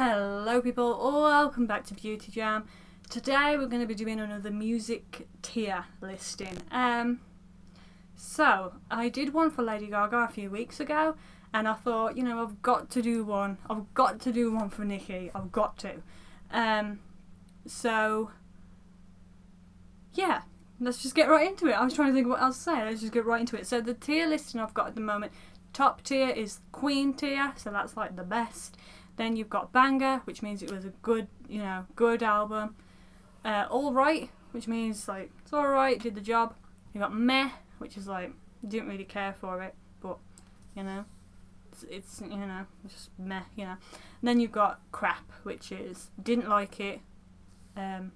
Hello people, welcome back to Beauty Jam. Today we're going to be doing another music tier listing. So I did one for Lady Gaga a few weeks ago, and I thought, you know, I've got to do one for Nicki. I've got to. So yeah, let's just get right into it. I was trying to think of what else to say. Let's just get right into it. So the tier listing I've got at the moment, top tier is Queen tier, so that's like the best. Then you've got banger, which means it was a good, good album. Alright, which means like it's alright, did the job. You got meh, which is like didn't really care for it, but it's just meh, And then you've got crap, which is didn't like it. Not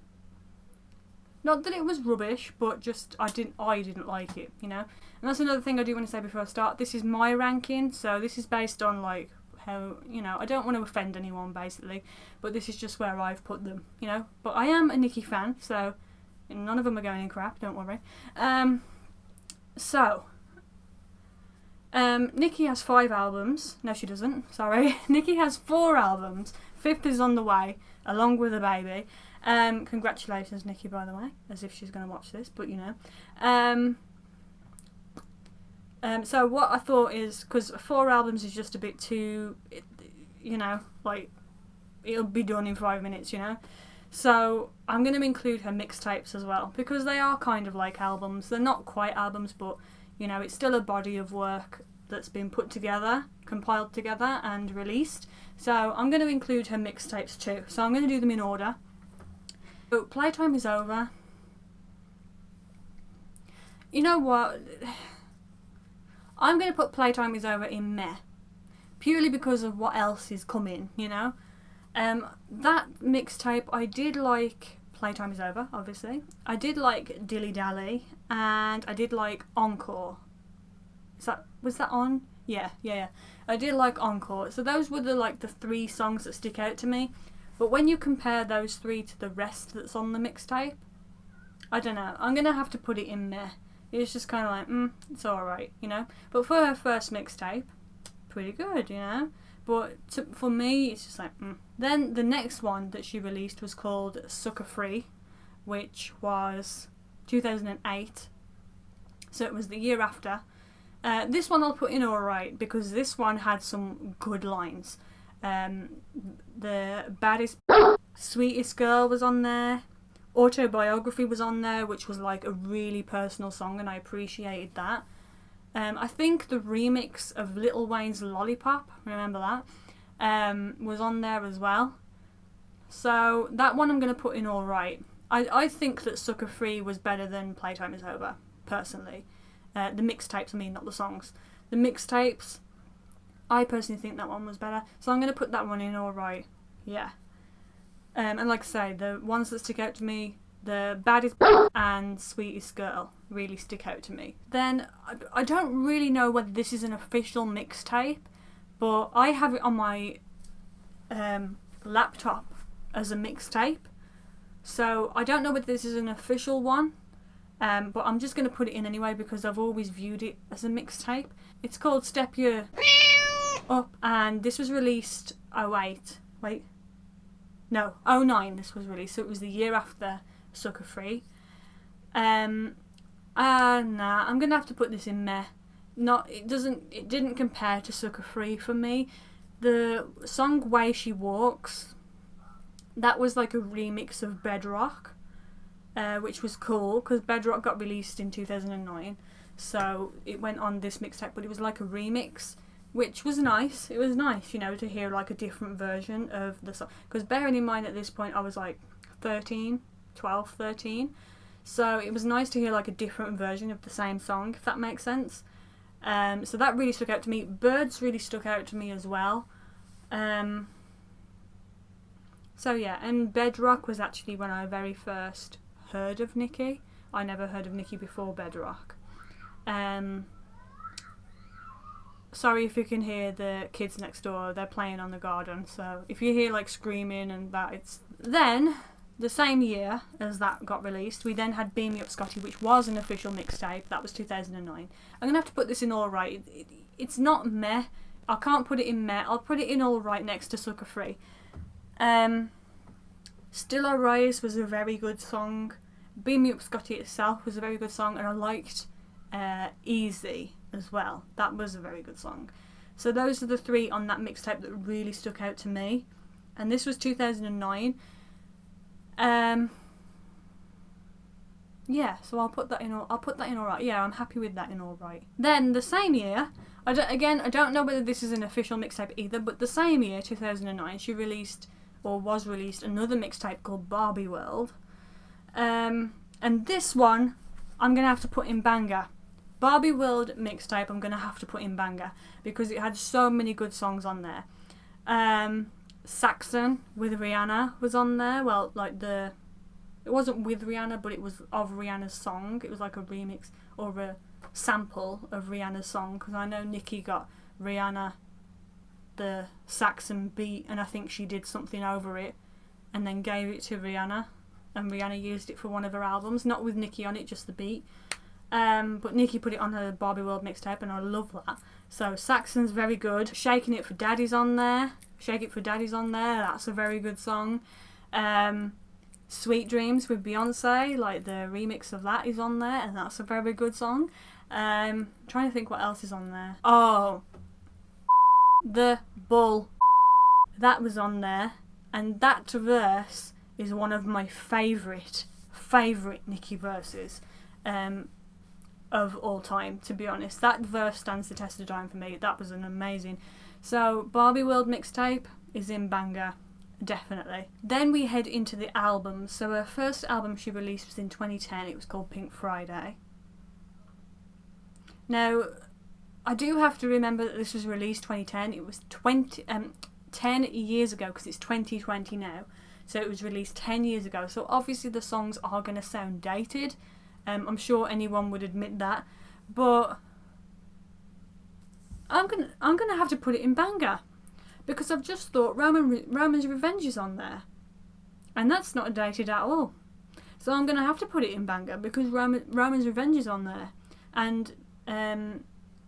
that it was rubbish, but just I didn't like it, And that's another thing I do want to say before I start. This is my ranking, so this is based on like how, I don't want to offend anyone basically, but this is just where I've put them, But I am a Nicki fan, so none of them are going in crap, don't worry. Nicki has 5 albums. No, she doesn't, sorry. Nicki has 4 albums. 5th is on the way, along with a baby. Congratulations, Nicki, by the way, as if she's going to watch this, but so what I thought is, because 4 albums is just a bit too, like, it'll be done in 5 minutes, So I'm going to include her mixtapes as well, because they are kind of like albums. They're not quite albums, but, it's still a body of work that's been put together, compiled together and released. So I'm going to include her mixtapes too. So I'm going to do them in order. So Playtime is Over. You know what? I'm going to put Playtime is Over in meh, purely because of what else is coming, That mixtape, I did like Playtime is Over, obviously. I did like Dilly Dally, and I did like Encore. Was that on? Yeah. I did like Encore. So those were the 3 songs that stick out to me. But when you compare those 3 to the rest that's on the mixtape, I don't know. I'm going to have to put it in meh. It's just kind of like, it's alright, But for her first mixtape, pretty good, But for me, it's just like, Then the next one that she released was called Sucker Free, which was 2008. So it was the year after. This one I'll put in alright, because this one had some good lines. The baddest, sweetest girl was on there. Autobiography was on there, which was like a really personal song, and I appreciated that. I think the remix of Lil Wayne's Lollipop, remember that, was on there as well. So that one I'm going to put in alright. I think that Sucker Free was better than Playtime is Over, personally. The mixtapes, I mean, not the songs. The mixtapes, I personally think that one was better. So I'm going to put that one in alright. Yeah. And like I say, the ones that stick out to me, the baddest and sweetest girl really stick out to me. Then, I don't really know whether this is an official mixtape, but I have it on my laptop as a mixtape. So I don't know whether this is an official one, but I'm just going to put it in anyway because I've always viewed it as a mixtape. It's called Step Your Up, and this was released 09 this was released, so it was the year after Sucker Free. I'm gonna have to put this in meh. It didn't compare to Sucker Free for me. The song Way She Walks, that was like a remix of Bedrock, which was cool because Bedrock got released in 2009, so it went on this mixtape, but it was like a remix, which was nice. It was nice, to hear like a different version of the song. Because bearing in mind at this point I was like 13. So it was nice to hear like a different version of the same song, if that makes sense. So that really stuck out to me. Birds really stuck out to me as well. So yeah, and Bedrock was actually when I very first heard of Nicki. I never heard of Nicki before Bedrock. Sorry if you can hear the kids next door, they're playing on the garden, so if you hear like screaming and that, it's... Then, the same year as that got released, we then had Beam Me Up Scotty, which was an official mixtape. That was 2009. I'm going to have to put this in alright. It's not meh. I can't put it in meh. I'll put it in alright next to Sucker Free. Still I Rise was a very good song. Beam Me Up Scotty itself was a very good song, and I liked Easy as well. That was a very good song. So those are the 3 on that mixtape that really stuck out to me. And this was 2009. Yeah, so I'll put that in alright. Yeah, I'm happy with that in alright. Then the same year, I don't know whether this is an official mixtape either, but the same year, 2009, she was released another mixtape called Barbie World. And this one, I'm going to have to put in banger. Barbie World mixtape, I'm going to have to put in banger, because it had so many good songs on there. Saxon with Rihanna was on there. Well, it wasn't with Rihanna, but it was of Rihanna's song. It was like a remix or a sample of Rihanna's song, because I know Nicki got Rihanna the Saxon beat, and I think she did something over it and then gave it to Rihanna, and Rihanna used it for one of her albums, not with Nicki on it, just the beat. But Nicki put it on her Barbie World mixtape, and I love that. So Saxon's very good. Shaking It for Daddy's on there. Shake It for Daddy's on there. That's a very good song. Sweet Dreams with Beyonce, like the remix of that is on there, and that's a very good song. Trying to think what else is on there. Oh, The Bull. That was on there, and that verse is one of my favourite Nicki verses of all time, to be honest. That verse stands the test of time for me. That was an amazing. So Barbie World mixtape is in banger. Definitely. Then we head into the albums. So her first album she released was in 2010. It was called Pink Friday. Now, I do have to remember that this was released 2010. It was 10 years ago, because it's 2020 now. So it was released 10 years ago. So obviously the songs are going to sound dated. I'm sure anyone would admit that. But I'm gonna have to put it in banger. Because I've just thought Roman's Revenge is on there. And that's not dated at all. So I'm going to have to put it in banger, because Roman's Revenge is on there. And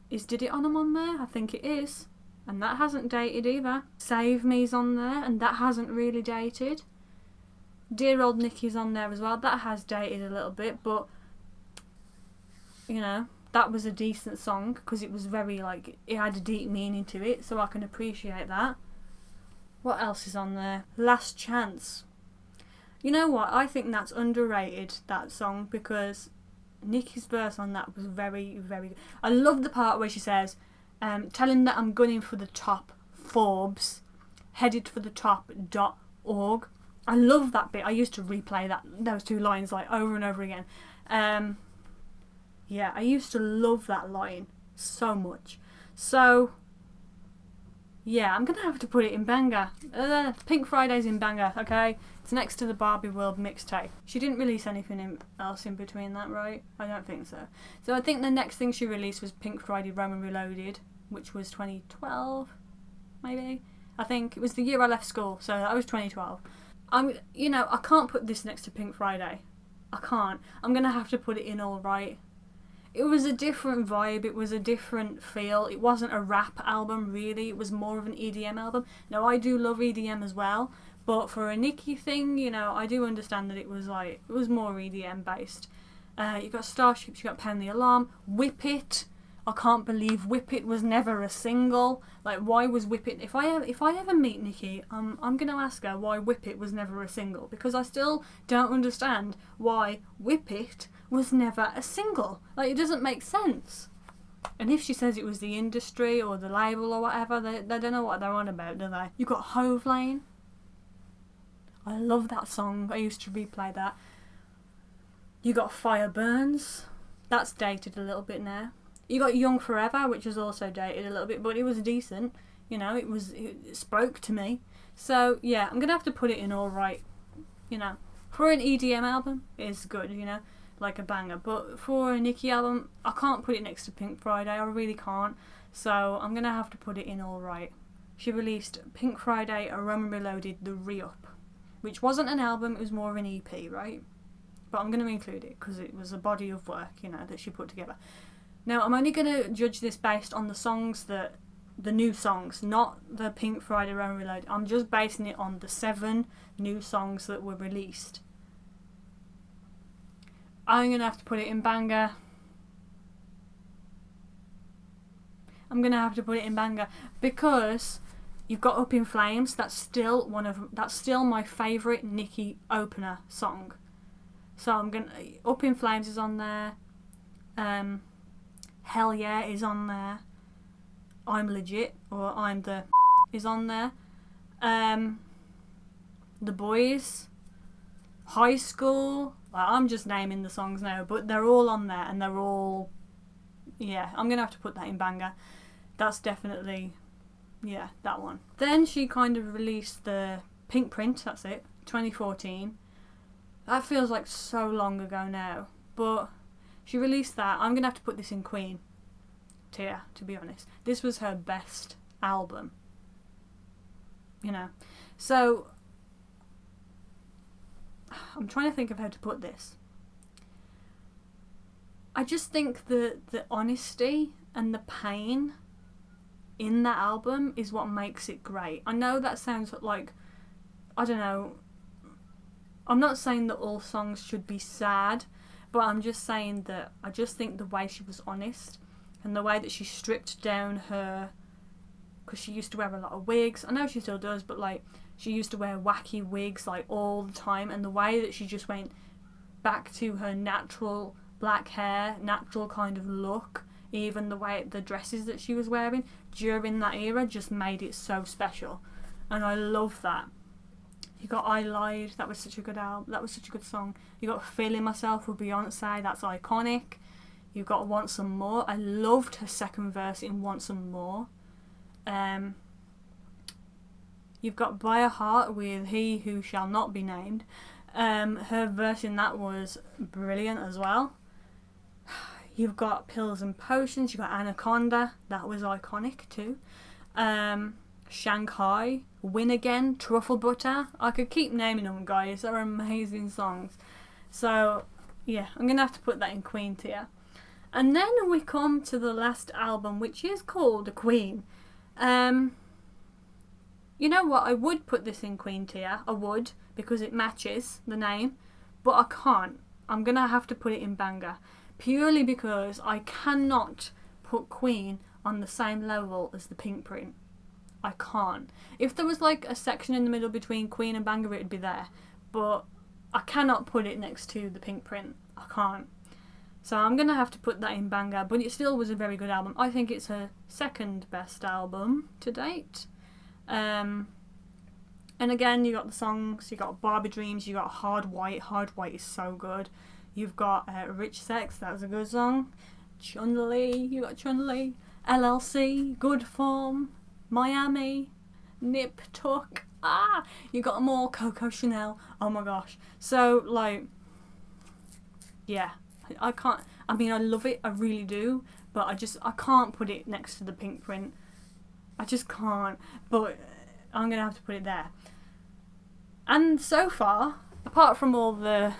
is Did It On Them on there? I think it is. And that hasn't dated either. Save Me's on there, and that hasn't really dated. Dear Old Nicky's on there as well. That has dated a little bit, but, you know, that was a decent song, because it was very, it had a deep meaning to it, so I can appreciate that. What else is on there? Last Chance. You know what? I think that's underrated, that song, because Nicki's verse on that was very, very good. I love the part where she says, tell him that I'm gunning for the top, Forbes, headed for the top.org. I love that bit. I used to replay those 2 lines over and over again. Yeah, I used to love that line so much. So, yeah, I'm going to have to put it in banger. Pink Friday's in banger, okay? It's next to the Barbie World mixtape. She didn't release anything else in between that, right? I don't think so. So I think the next thing she released was Pink Friday Roman Reloaded, which was 2012, maybe? I think it was the year I left school, so that was 2012. I can't put this next to Pink Friday. I can't. I'm going to have to put it in Alright. It was a different vibe, it was a different feel. It wasn't a rap album, really. It was more of an EDM album. Now, I do love EDM as well, but for a Nicki thing, I do understand that it was more EDM based. You got Starships, you got Pound the Alarm, Whip It. I can't believe Whip It was never a single. Why was Whip It? If I ever meet Nicki, I'm going to ask her why Whip It was never a single, because I still don't understand why Whip It was never a single. It doesn't make sense. And if she says it was the industry or the label or whatever, they don't know what they're on about, do they? You got Hove Lane. I love that song. I used to replay that. You got Fire Burns. That's dated a little bit now. You got Young Forever, which was also dated a little bit, but it was decent. It spoke to me. So, yeah, I'm going to have to put it in Alright. For an EDM album, it's good, like a banger. But for a Nicki album, I can't put it next to Pink Friday. I really can't. So, I'm going to have to put it in Alright. She released Pink Friday, A Roman Reloaded, The Re-Up, which wasn't an album, it was more of an EP, right? But I'm going to include it, because it was a body of work, that she put together. Now, I'm only going to judge this based on the songs that the new songs, not the Pink Friday Row Reload. I'm just basing it on the 7 new songs that were released. I'm going to have to put it in banger. I'm going to have to put it in banger because you've got Up in Flames. That's still my favourite Nicki opener song. So I'm going to... Up in Flames is on there. Hell Yeah is on there. I'm Legit, or I'm the is on there. The Boys, High School. Well, I'm just naming the songs now, but they're all on there, and they're all, yeah, I'm gonna have to put that in banger. That's definitely, yeah, that one. Then she kind of released the Pink Print. That's it, 2014. That feels like so long ago now, but she released that. I'm gonna have to put this in Queen tier, to be honest. This was her best album, you know. So I'm trying to think of how to put this. I just think the honesty and the pain in that album is what makes it great. I know that sounds like, I don't know, I'm not saying that all songs should be sad, but I'm just saying that I just think the way she was honest and the way that she stripped down her, because she used to wear a lot of wigs. I know she still does, but like she used to wear wacky wigs like all the time, and the way that she just went back to her natural black hair, natural kind of look, even the way the dresses that she was wearing during that era just made it so special, and I love that. You got I Lied, that was such a good album, that was such a good song. You got Feeling Myself with Beyonce, that's iconic. You've got Want Some More. I loved her second verse in Want Some More. You've got By a Heart with He Who Shall Not Be Named. Her verse in that was brilliant as well. You've got Pills and Potions. You've got Anaconda. That was iconic too. Shanghai, Win Again, Truffle Butter. I could keep naming them, guys. They're amazing songs. So yeah, I'm going to have to put that in Queen tier. And then we come to the last album, which is called Queen. You know what? I would put this in Queen tier. I would, because it matches the name. But I can't. I'm going to have to put it in banger. Purely because I cannot put Queen on the same level as the Pink Print. I can't. If there was like a section in the middle between Queen and banger, it would be there. But I cannot put it next to the Pink Print. I can't. So I'm going to have to put that in banger, but it still was a very good album. I think it's her second best album to date. And again, you got the songs, you got Barbie Dreams, you got Hard White. Hard White is so good. You've got Rich Sex, that was a good song. Chun-Li, you got Chun-Li. LLC, Good Form, Miami, Nip Tuck. You got them all. Coco Chanel. Oh my gosh. So, like, yeah. I can't, I mean, I love it, I really do, but I can't put it next to the Pink Print. I just can't, but I'm going to have to put it there. And so far, apart from all the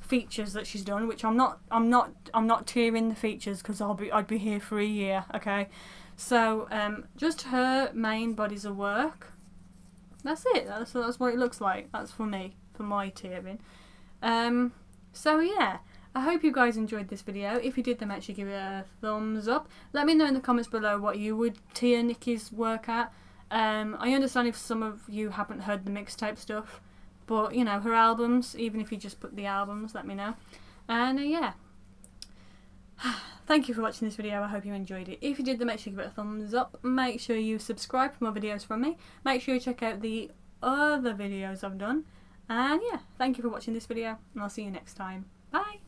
features that she's done, which I'm not tiering the features because I'd be here for a year, okay? So, just her main bodies of work. That's it, that's what it looks like. That's for me, for my tiering. So yeah. I hope you guys enjoyed this video. If you did, then make sure you give it a thumbs up. Let me know in the comments below what you would tier Nicki's work at. I understand if some of you haven't heard the mixtape stuff, but you know, her albums, even if you just put the albums, let me know. And yeah. Thank you for watching this video. I hope you enjoyed it. If you did, then make sure you give it a thumbs up. Make sure you subscribe for more videos from me. Make sure you check out the other videos I've done. And yeah, thank you for watching this video, and I'll see you next time. Bye!